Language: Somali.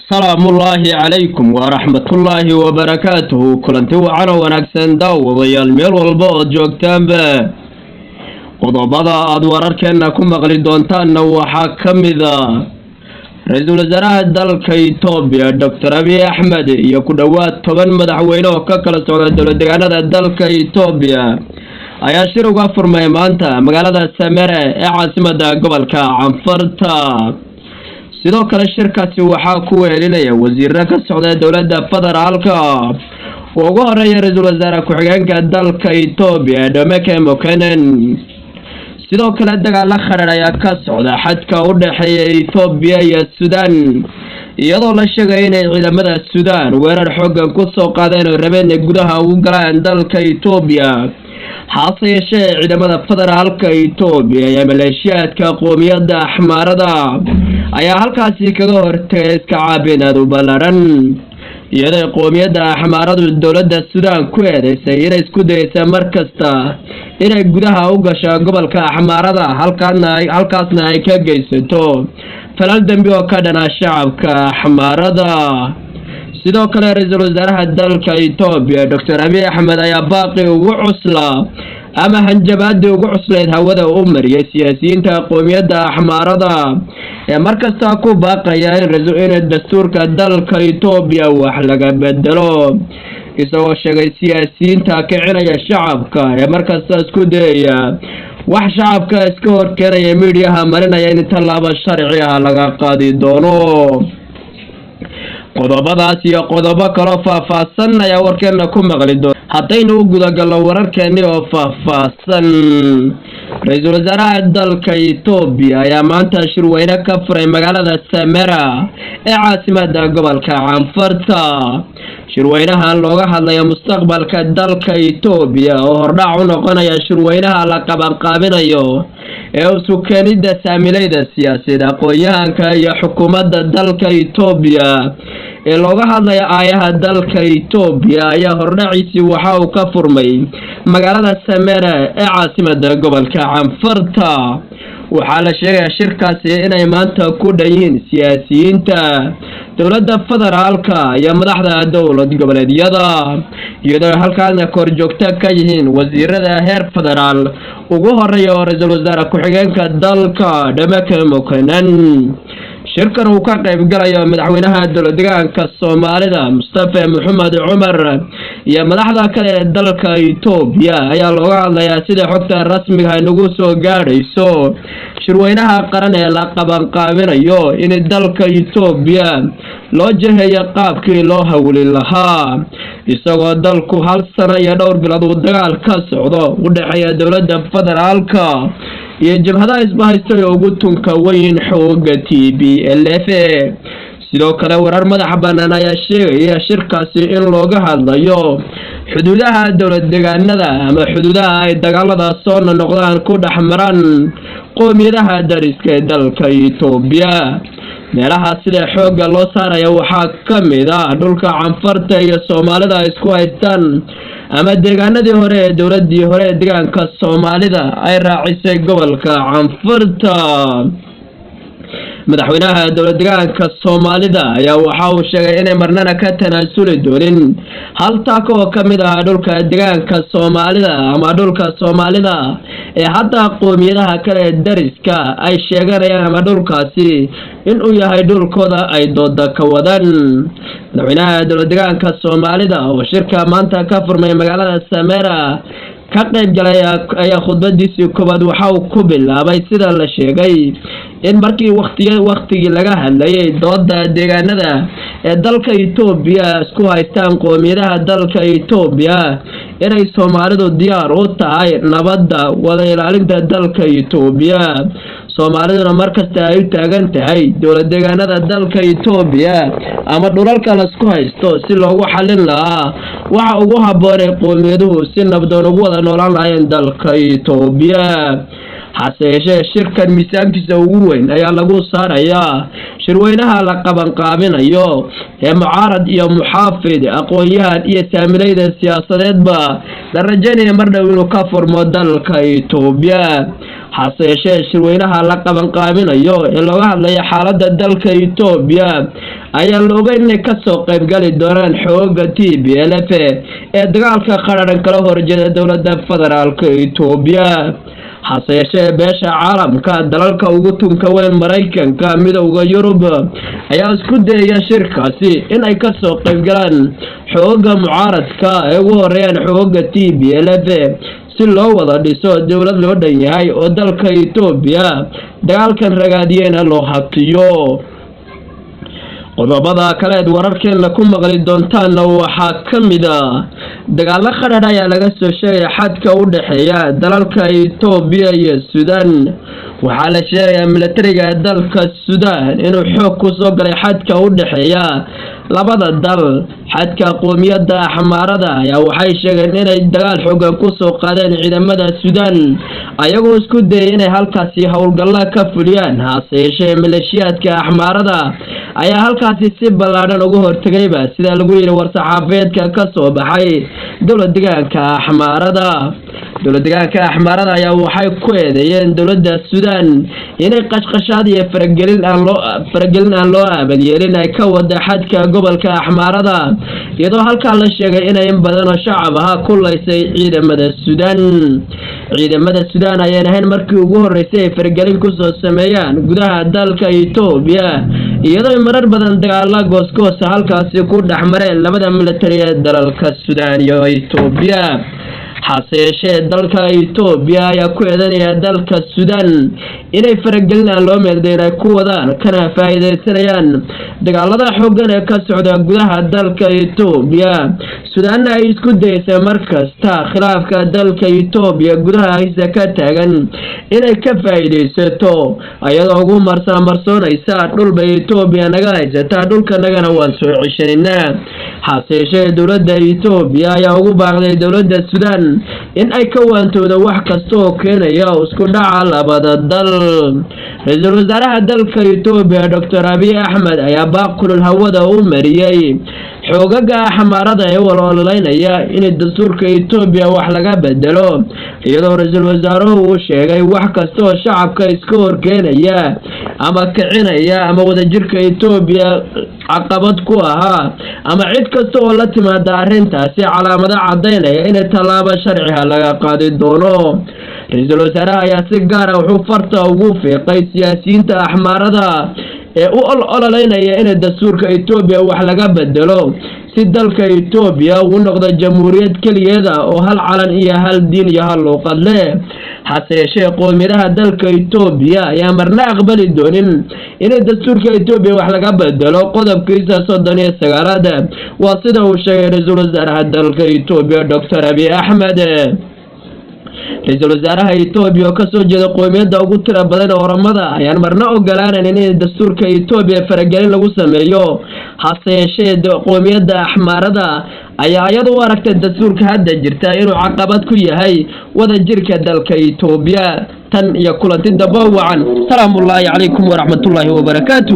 السلام الله عليكم ورحمة الله وبركاته. كلنتي وعنا ونكسن داو وضيال ميل والبوض جوكتان با قضبضا أدواراركينا كمغلي دونتان وحا كميدا رئيس الوزراء دالك إيطوبيا دكتور أبي أحمد يكون دوات طبان مدحوينو كاكلا سوغا دولة دقانا دالك إيطوبيا ayaa shir uga furmay maanta magaalada Samara ee caasimadda gobolka Canfarta. sidoo kale shirkaasi waxaa ku weelinaya wasiirka ka socda dawladda federaalka oo ugu horeeya ra'iisul wasaare ku-xigeenka dalka Itoobiya Domeke Mokenen. sidoo kale dagaal la xiriir ayaa ka socda xadka u dhaxeeya Itoobiya iyo Suudaan, iyadoo la sheegay in ciidamada Suudaan weerar xooggan ku soo qaadeen oo rabeen gudaha ugu galaan dalka Itoobiya. hase yeeshee ciidamada federaalka Itoobiya iyo maleeshiyaadka qoomiyadda Axmaarada ayaa halkaasi kaga hortagay iska caabinaad u ballaaran, iyadoo qoomiyadda Axmaaradu dowladda Suudaan ku eedeysay inay isku dayaysa markasta inay gudaha u gasho gobolka Axmaarada halkaasna ay ka geysato falal dambi oo ka dhana shacabka Axmaarada. sidoo kale ra'iisul wasaaraha dalka Itoobiya Dr. Abiy Ahmed ayaa baaqi ugu cusla ama hanjabaadii ugu cuslayd hawada u mariyay siyaasiyiinta qoomiyadda Axmaarada ee markasta ku baaqaya in dastuurka dalka Itoobiya wax laga bedelo, isagoo sheegay siyaasiyiinta kicinaya shacabka ee markasta isku dayaya wax shacabka iska horkeenaya miidiyaha marinaya in tallaabo sharci ah laga qaadi doono. qodobadaas iyo qodobo kale faahfaahsan ayaa warkeena ku maqli doona. haddaynu u gudagalno wararkeeni oo faahfaahsan, ra'iisul wasaaraha dalka Itoobiya ayaa maanta shirweyne ka furay magaalada Samara ee caasimadda gobolka Canfarta. shirweynahan looga hadlayo mustaqbalka dalka Itoobiya oo hordhac u noqonaya shirweynaha la qabanqaabinayo ee isu keenida saamilayda siyaasadda aqoonyahanka iyo xukuumadda dalka Itoobiya ee looga hadlayo aayaha dalka Itoobiya ayaa hordhaciisi waxa uu ka furmay magaalada Samara ee caasimadda gobolka Canfarta. waxaa la sheegay shirkaasi inay maanta ku dhayiin siyaasiyiinta dowladda federaalka iyo madaxda dowlad goboleedyada, iyadoo halkaasna kor joogta ka yihiin wasiirada heer federaal ugu horeeya oo ra'iisul wasaare ku-xigeenka dalka Domeke Mokenen. shirkan uu ka qayb galayo madaxweynaha dowlad deegaanka Soomaalida Mustafa Maxamed Cumar iyo madaxda kale ee dalka Itoobiya ayaa looga hadlayaa sida xogta rasmiga ah ugu soo gaadhayso shirweynaha qaran ee la qabanqaabinayo in dalka Itoobiya loo jeheeyo qaabkii loo hawlin lahaa, isagoo dalku hal sano iyo dhowr bilood uu dagaal ka socdo u dhaxeeya dowladda federaalka iyo jabhadaha isbahaystay ugu tunka weyn xooga TPLF. sidoo kale warar madax bannaan ayaa sheegaya shirkaasi in looga hadlayo xuduudaha dowlad deegaanada ama xuduudaha ay dagaalada soo noqdaan ku dhex maraan qoomiyadaha dariska ee dalka Itoobiya. meelaha sida xoogga loo saarayo waxaa ka mid ah dhulka Canfarta iyo Soomaalida isku haystaan ama deegaanadii hore ee dowladii hore ee deegaanka Soomaalida ay raacisay gobolka Canfarta. madaxweynaha dowlad deegaanka Soomaalida ayaa waxa uu sheegay inay marnana ka tanaasuli doonin hal taako oo ka mid ah dhulka deegaanka Soomaalida ama dhulka Soomaalida ee hadda qoomiyadaha kale ee dariska ay sheeganayaan ama dhulkaasi in uu yahay dhulkooda ay dooda ka wadaan. madaxweynaha dowlad deegaanka Soomaalida oo shirka maanta ka furmay magaalada Samara ka qayb galay ayaa khudbadiisii koobaad waxa uu ku bilaabay sida la sheegay in markii waqtigii laga hadlayay dooda deegaanada ee dalka Itoobiya isku haystaan qoomiyadaha dalka Itoobiya inay Soomaalidu diyaar u tahay nabadda wada ilaalinta dalka Itoobiya. Soomaaliduna markasta ay u taagan tahay dowlad deegaanada dalka Itoobiya ama dhulalka la isku haysto si loogu xalin lahaa waxa ugu habboon ee qoomiyadahu si nabdoon ugu wada noolaan lahaayeen dalka Itoobiya. hase yeeshee shirkan miisaankiisa ugu weyn ayaa lagu saarayaa shirweynaha la qabanqaabinayo ee mucaarad iyo muxaafid aqoonyahan iyo saamilayda siyaasadeedba la rajaynaya mar dhow inuu ka furmo dalka Itoobiya. hase yeeshee shirweynaha la qabanqaabinayo ee looga hadlaya xaaladda dalka Itoobiya ayaa la ogaa inay kasoo qaybgali doonaan xoogga TPLF ee dagaalka qararan kala horjeeda dowladda federaalka Itoobiya hase yeeshee beesha caalamka dalalka ugu tunka weyn Mareykanka midowga Yurub ayaa isku dayaya shirkaasi in ay kasoo qaybgalaan xoogga mucaaradka ee ugu horeeyaan xoogga TPLF si loo wada dhiso dowlad loo dhan yahay oo dalka Itoobiya dagaalkan ragaadiyana loo hatiyo qodobada kale ee wararkeena ku maqli doontaan waxaa kamid ah dagaal qaraar ayaa laga soo sheegay xadka u dhaxeeya dalalka Itoobiya iyo Suudaan waxaa la sheegay militariga dalka Suudaan inuu xoog ku soo galay xadka u dhaxeeya labada dal xadka qoomiyadda Axmaarada ayaa waxay sheegeen inay dagaal xooggan ku soo qaadeen ciidamada Suudaan ayagoo isku dayay inay halkaasi howlgalla ka fuliyaan hase yeeshee maleeshiyaadka Axmaarada ayaa halkaasi si ballaaran uga hortagayba sida lagu yiri war-saxaafadeedka ka soo baxay dowlad deegaanka Axmaarada ayaa waxay ku eedeeyeen dowladda Suudaan inay qashqashaad iyo faragelin aan loo aabayeelin ay ka wada xadka gobolka Axmaarada iyadoo halkaa la sheegay inay in badan oo shacab ah ku laysay ciidamada Suudaan ayaan ahayn markii ugu horeysay ay faragelin ku soo sameeyaan gudaha dalka Itoobiya iyadoo marar badan dagaalo goos-goos halkaasi ku dhaxmareen labada militari ee dalalka Suudaan iyo Itoobiya hase yeeshee dalka Itoobiya ayaa ku eedanaya dalka Suudaan inay faragelin aan loo meeldayn ay ku wadaan kana faa'iideysanayaan dagaalada xooggan ee ka socda gudaha dalka Itoobiya Suudaan ay isku dayaysaa markasta khilaafka dalka Itoobiya gudaha haysa ka taagan inay ka faa'iideysato ayadoo ugu marsoonaysa dhulba Itoobiya naga haysata dhulka nagana waan soo ceshanina hase yeeshee dowladda Itoobiya ayaa ugu baaqday dowladda Suudaan in ay ka waantoodo wax kasta oo keenaya isku dhaca labada dal ra'iisul wasaaraha dalka Itoobiya Dr. Abiy Ahmed ayaa baaq kulul hawada u mariyay xoogaga Axmaarada ee walwalaynaya in dastuurka Itoobiya wax laga bedelo iyadoo ra'iisul wasaaruhu uu sheegay wax kasta oo shacabka iska horkeenaya ama kicinaya ama wadajirka Itoobiya caqabad ku ahaa ama cid kasta oo la timaada arrintaasi calaamado cadeynaya in tallaabo sharci ah laga qaadi doono ra'iisul wasaaraha ayaa si gaar ah wuxuu farta ugu fiiqay siyaasiyiinta Axmaarada ee u ololeynaya in dastuurka Itoobiya wax laga bedelo si dalka Itoobiya uu noqdo jamhuuriyad kaliyeed oo hal calan iyo hal diin iyo hal luqad leh hase yeeshee qoomiyadaha dalka Itoobiya ayaa marna aqbali doonin in dastuurka Itoobiya wax laga bedelo qodobkiisa 39 waa sida uu sheegay ra'iisul wasaaraha dalka Itoobiya Dr. Abiy Ahmed ra'iisul wasaaraha Itoobiya oo ka soo jeeda qoomiyadda ugu tira badan ee Oromada ayaan marna ogolaanan in dastuurka Itoobiya faragelin lagu sameeyo hase yeeshee qoomiyadda Axmaarada ayaa iyadu u aragtay dastuurka hadda jirta inuu caqabad ku yahay wadajirka dalka Itoobiya tan iyo kulanti daba wacan salaamullaahi calaykum waraxmatullaahi wabarakaatuh